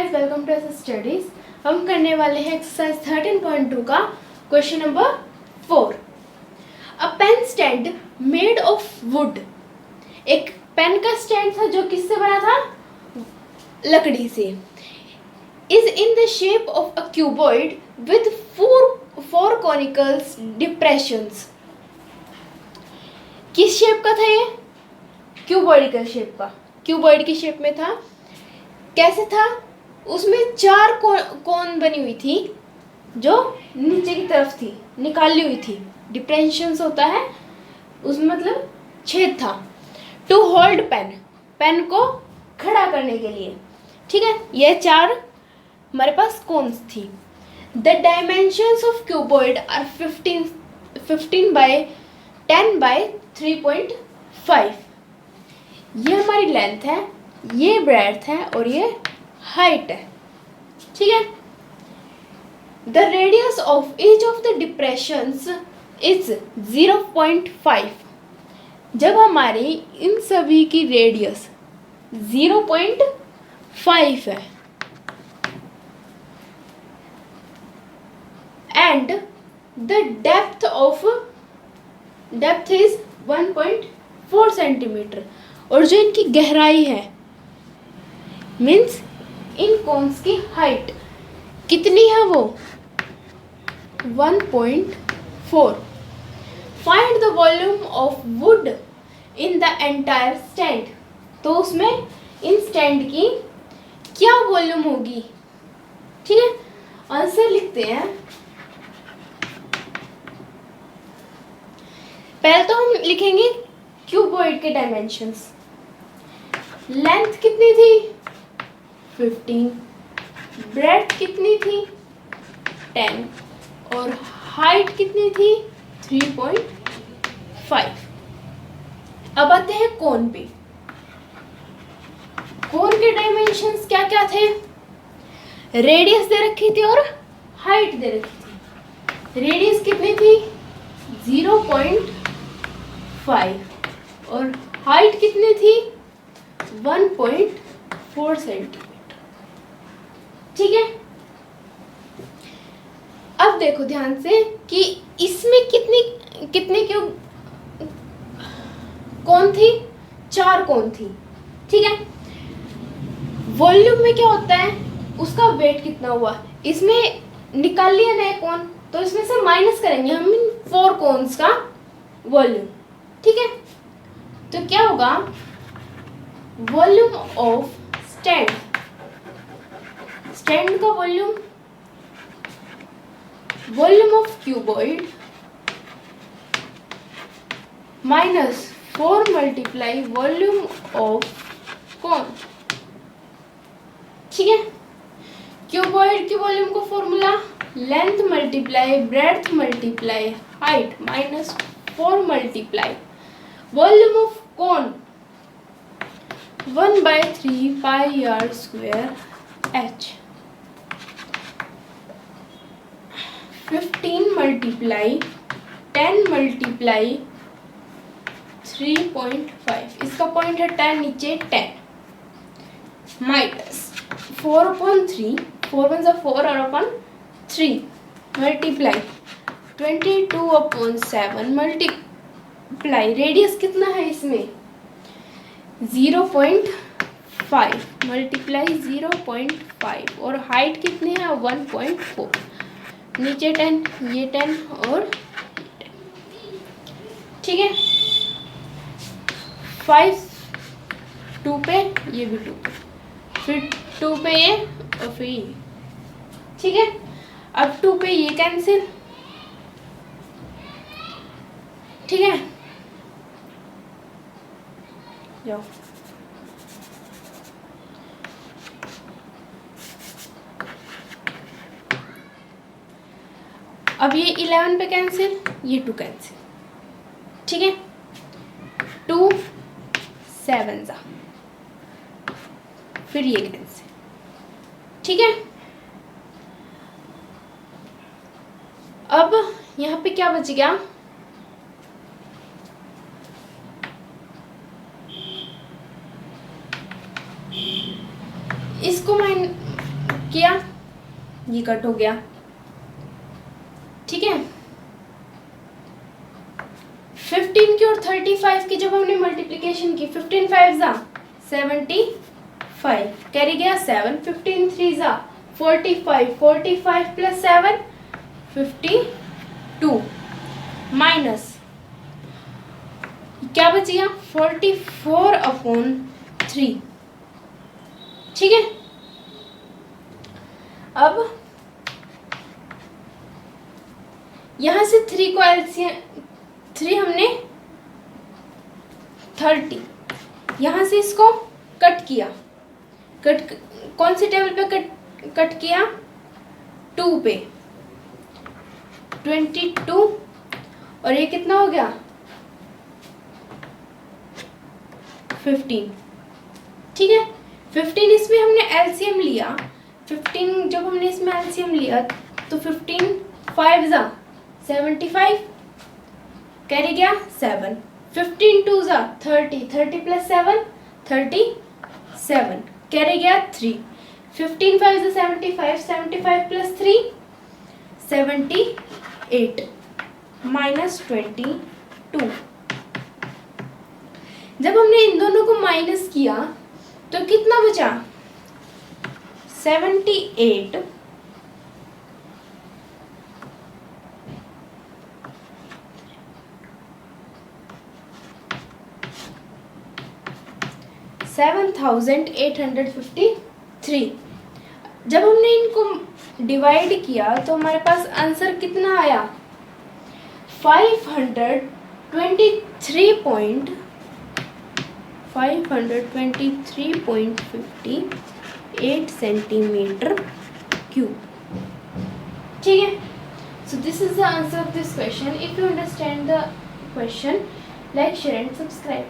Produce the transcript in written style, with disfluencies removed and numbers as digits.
Guys, welcome to S studies. हम करने वाले हैं एक्सरसाइज 13.2 का question number 4। A pen stand made of wood. एक पेन का स्टैंड था जो किससे बना था? लकड़ी से। Is in the shape of a cuboid with four conicals depressions. किस शेप का था ये? क्यूबॉइड शेप का। क्यूबॉइड की शेप में था। कैसे था? उसमें चार कोन बनी हुई थी जो नीचे की तरफ थी, निकाली हुई थी। डिप्रेशंस होता है उसमें, मतलब छेद था। टू होल्ड पेन, पेन को खड़ा करने के लिए। ठीक है, ये चार हमारे पास कोन्स थी। The dimensions of cuboid are 15 by 10 by 3.5। ये हमारी लेंथ है, ये ब्रेड्थ है और ये हाइट है। ठीक है। The radius of each of the depressions is 0.5। जब हमारी इन सभी की रेडियस 0.5 है and the depth is 1.4 centimetre, और जो इनकी गहराई है मीन्स इन कोन्स की हाइट कितनी है? वो 1.4। Find the volume of would in the entire stand. तो उसमें इन स्टैंड की क्या वॉल्यूम होगी? ठीक है, आंसर लिखते हैं। पहले तो हम लिखेंगे क्यूबॉइड के डायमेंशंस। लेंथ कितनी थी? 15। ब्रेड्थ कितनी थी? 10। और हाइट कितनी थी? 3.5। अब आते हैं कोन पे। कोन के डायमेंशंस क्या क्या थे? रेडियस दे रखी थी और हाइट दे रखी थी। रेडियस कितनी थी? 0.5 और हाइट कितनी थी? 1.4 सेंटीमीटर। ठीक है, अब देखो ध्यान से कि इसमें कितनी क्यों कौन थी? चार कौन थी। ठीक है, वॉल्यूम में क्या होता है? उसका वेट कितना हुआ। इसमें निकाल लिया नए कौन, तो इसमें से माइनस करेंगे हम इन 4 कोन्स का वॉल्यूम। ठीक है, तो क्या होगा? वॉल्यूम ऑफ स्टैंड, स्टैंड का volume of cuboid minus 4 multiply volume of cone. ठीक है, क्यूबॉइड की वॉल्यूम को formula length multiply breadth multiply height minus 4 multiply volume of cone 1/3 pi r square h। 15 multiply 10 multiply 3.5, इसका point है 10, नीचे 10 minus 4/3, 4 1 4 और अपन 3 multiply 22/7 multiply radius कितना है इसमें? 0.5 मल्टीप्लाई 0.5 और हाइट कितनी है? 1.4, नीचे 10, ये 10 और 10। ठीक है, 5 2 पे, ये भी 2 पे, फिर 2 पे ये और फिर ये। ठीक है, अब 2 पे ये कैंसिल। ठीक है, जाओ। अब ये 11 पे कैंसिल, ये 2 कैंसिल। ठीक है, 2 7 जा, फिर ये कैंसिल। ठीक है, अब यहाँ पे क्या बच गया? इसको किया, ये कट हो गया, ठीक है। 15 की और 35 की जब हमने मल्टीप्लिकेशन की, 15 5 जा 75, कैरी गया 7, 15 3 जा 45, 45 प्लस 7 52, माइनस क्या बचेगा 44/3, ठीक है। अब यहां से 3 को एलसीएम, 3 हमने 30, यहां से इसको कट किया, कट कौन सी टेबल पे कट किया, 2 पे, 22, और ये कितना हो गया 15, ठीक है। 15 इसमें हमने एलसीएम लिया, 15 जब हमने इसमें एलसीएम लिया तो 15 5 जा 75, कैरी गया 7, 15 2 जा 30, 30 प्लस 7 37, कैरी गया 3, 15 5 जा 75, 75 प्लस 3 78, माइनस 22। जब हमने इन दोनों को माइनस किया तो कितना बचा 78, $7,853। जब हमने इनको डिवाइड किया तो हमारे पास आंसर कितना आया 523.58 सेंटीमीटर क्यूब, ठीक है। So this is the answer of this question. If you understand the question, like, share and subscribe.